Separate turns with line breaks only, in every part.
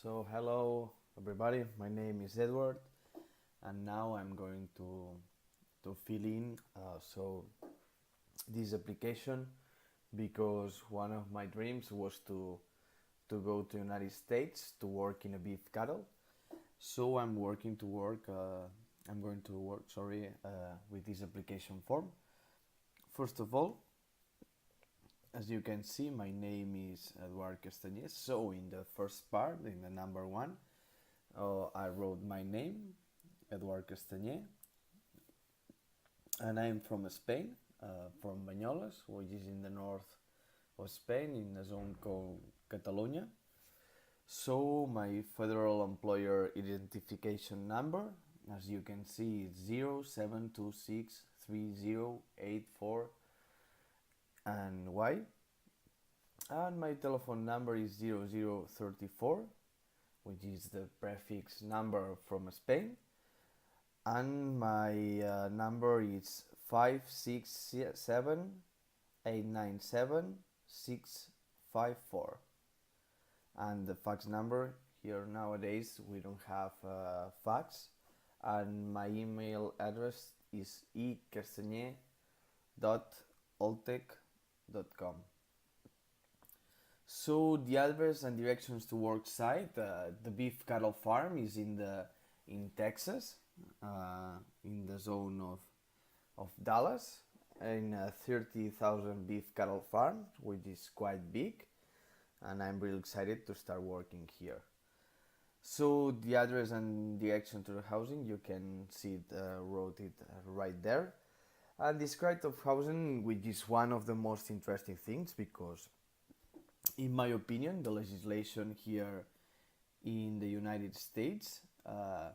So hello everybody, my name is Edward, and now I'm going to fill in this application because one of my dreams was to go to United States to work in a beef cattle. So I'm going to work with this application form. First of all, as you can see, my name is Edward Castañez. So in the first part, in the number one, I wrote my name, Eduard Castañé, and I'm from Spain, from Banyoles, which is in the north of Spain, in a zone called Catalonia. So my federal employer identification number, as you can see, is 07263084 and Y. And my telephone number is 0034, which is the prefix number from Spain, and my number is 567-897-654, and the fax number, here nowadays we don't have fax, and my email address is ecastañe.oltec.com. So the address and directions to work site, the beef cattle farm is in Texas, in the zone of Dallas, in a 30,000 beef cattle farm, which is quite big, and I'm really excited to start working here. So the address and direction to the housing, you can see it, wrote it right there. And this kind of housing, which is one of the most interesting things, because in my opinion, the legislation here in the United States, as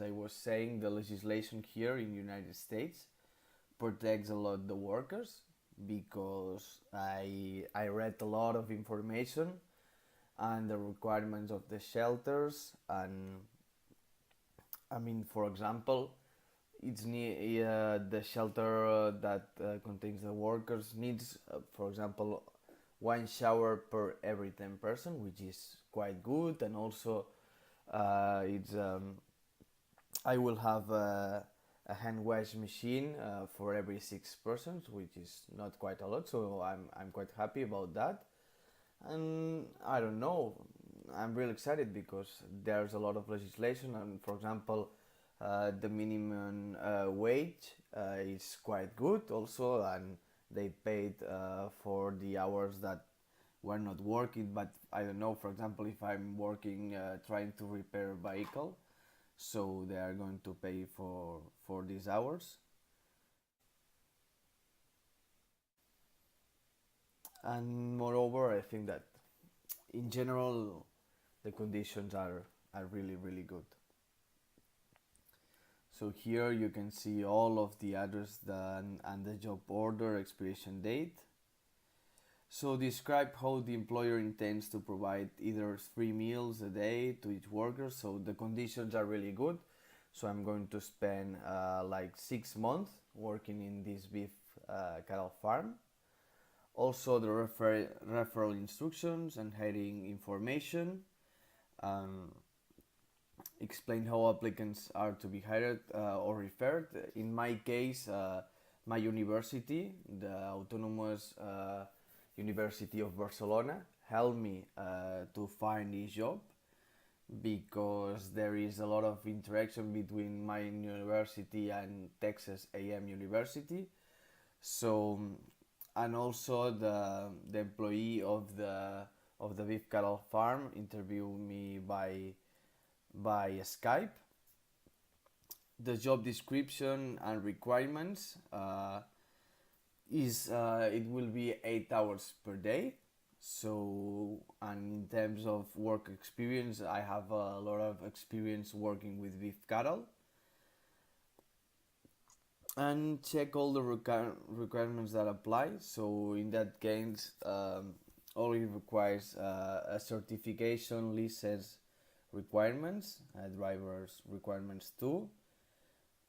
I was saying, the legislation here in the United States protects a lot the workers, because I read a lot of information and the requirements of the shelters, and I mean, for example, the shelter that contains the workers needs, for example, one shower per every 10 person, which is quite good, and also it's I will have a hand wash machine for every 6 persons, which is not quite a lot, so I'm quite happy about that. And I don't know, I'm really excited because there's a lot of legislation, and for example, the minimum wage is quite good also, and they paid for the hours that were not working. But I don't know, for example, if I'm working trying to repair a vehicle, so they are going to pay for these hours. And moreover, I think that in general the conditions are really good. So here you can see all of the address and the job order expiration date. So describe how the employer intends to provide either 3 meals a day to each worker. So the conditions are really good. So I'm going to spend like 6 months working in this beef cattle farm. Also the referral instructions and hiring information. Explain how applicants are to be hired or referred. In my case, my university, the Autonomous University of Barcelona, helped me to find this job, because there is a lot of interaction between my university and Texas A&M University. So, and also the employee of the beef cattle farm interviewed me by Skype. The job description and requirements is it will be 8 hours per day. So, and in terms of work experience, I have a lot of experience working with beef cattle. And check all the requirements that apply. So in that case, all it requires a certification, license requirements, driver's requirements too.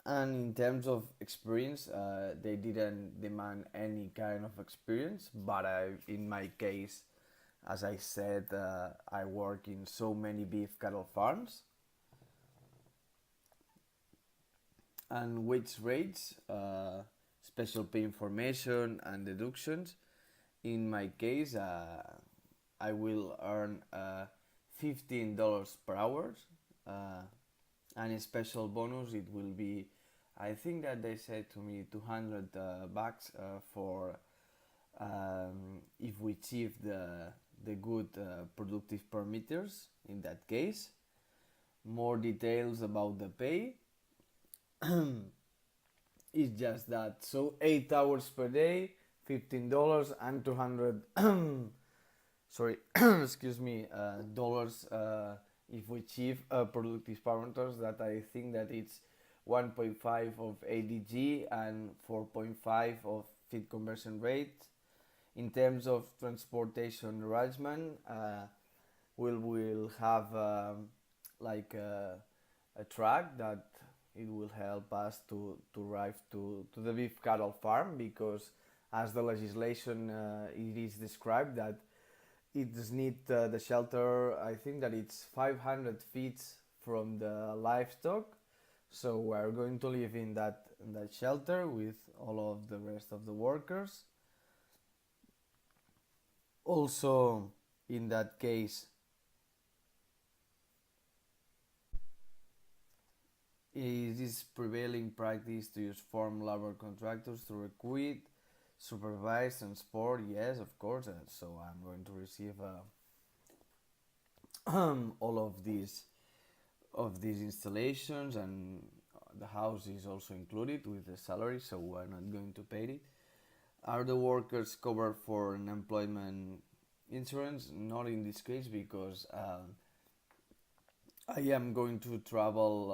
And in terms of experience, they didn't demand any kind of experience, but in my case, As I said, I work in so many beef cattle farms, and wage rates, special pay information, and deductions. In my case, I will earn $15 per hour, uh, and a special bonus it will be. I think that they said to me 200 bucks for if we achieve the good productive parameters. In that case, more details about the pay. It's just that. So 8 hours per day, $15 and 200 sorry excuse me dollars if we achieve productive parameters that I think that it's 1.5 of ADG and 4.5 of feed conversion rate. In terms of transportation arrangement, we'll have like a truck that it will help us to arrive to the beef cattle farm, because as the legislation it is described that it does need the shelter. I think that it's 500 feet from the livestock, so we're going to live in that shelter with all of the rest of the workers. Also, in that case, it is prevailing practice to use farm labor contractors to recruit, supervise, transport. Yes, of course. So I'm going to receive all of these installations, and the house is also included with the salary, so we're not going to pay it. Are the workers covered for unemployment insurance? Not in this case, because I am going to travel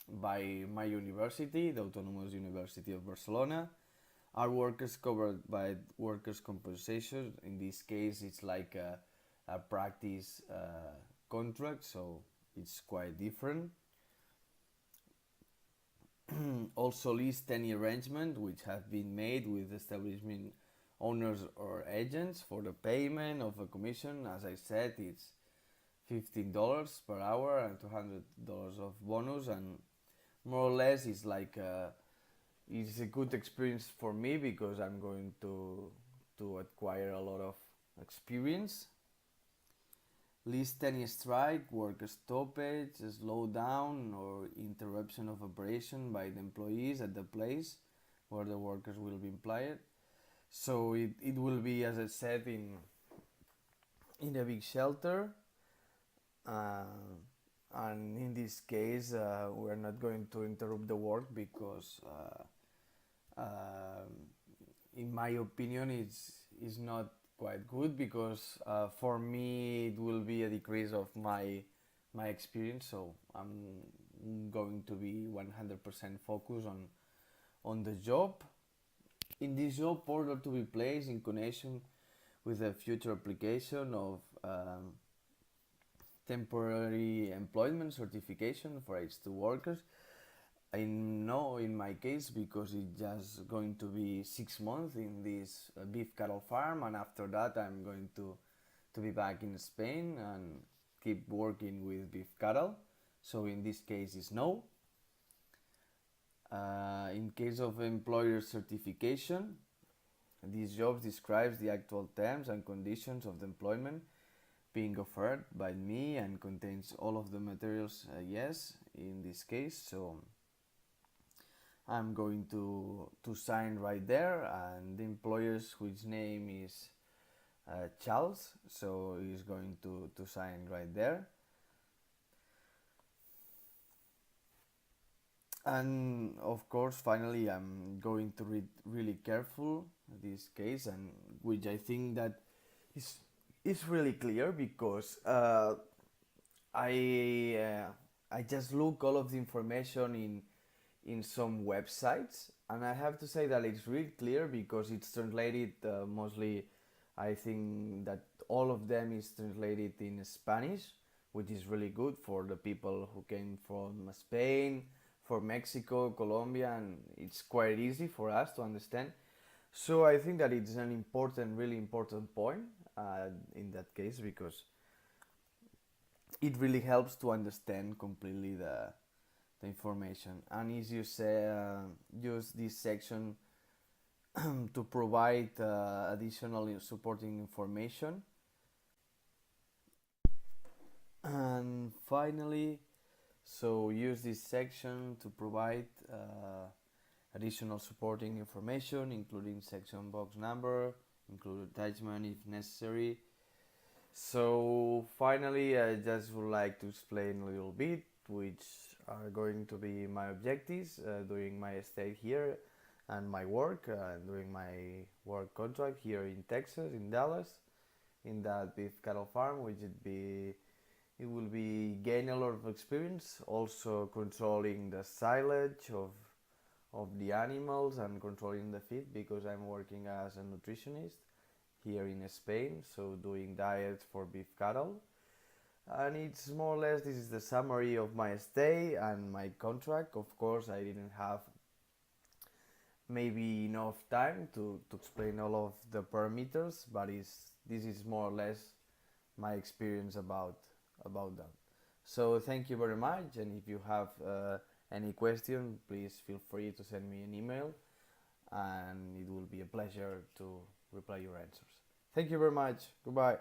by my university, the Autonomous University of Barcelona. Are workers covered by workers' compensation? In this case, it's like a practice contract, so it's quite different. Also, list any arrangement which have been made with establishment owners or agents for the payment of a commission. As I said, it's $15 per hour and $200 of bonus, and more or less it's a good experience for me, because I'm going to acquire a lot of experience. List any strike, work stoppage, slowdown, or interruption of operation by the employees at the place where the workers will be employed. So it will be, as I said, in a big shelter, uh, and in this case, we're not going to interrupt the work, because, in my opinion, it's not quite good, because for me it will be a decrease of my experience. So I'm going to be 100% focused on the job. In this job, order to be placed in connection with a future application of temporary employment certification for H2 workers. I know in my case, because it's just going to be 6 months in this beef cattle farm, and after that I'm going to be back in Spain and keep working with beef cattle. So in this case, it's no. In case of employer certification, this job describes the actual terms and conditions of the employment being offered by me and contains all of the materials. Yes, in this case, so I'm going to sign right there, and the employer's whose name is Charles, so he's going to sign right there. And of course, finally, I'm going to read really careful this case, and which I think that is is really clear, because I I just look all of the information in some websites, and I have to say that it's really clear, because it's translated mostly. I think that all of them is translated in Spanish, which is really good for the people who came from Spain, for Mexico, Colombia, and it's quite easy for us to understand. So I think that it's an important, really important point. in that case, because it really helps to understand completely the information. And as you say, use this section to provide additional supporting information. And finally, so use this section to provide additional supporting information, including section box number, include attachment if necessary. So finally, I just would like to explain a little bit which are going to be my objectives during my stay here and my work during my work contract here in Texas, in Dallas, in that beef cattle farm, which it will be gain a lot of experience, also controlling the silage of the animals and controlling the feed, because I'm working as a nutritionist here in Spain, so doing diets for beef cattle. And it's more or less this is the summary of my stay and my contract. Of course, I didn't have maybe enough time to explain all of the parameters, but this is more or less my experience about that. So thank you very much, and if you have any question, please feel free to send me an email, and it will be a pleasure to reply your answers. Thank you very much. Goodbye.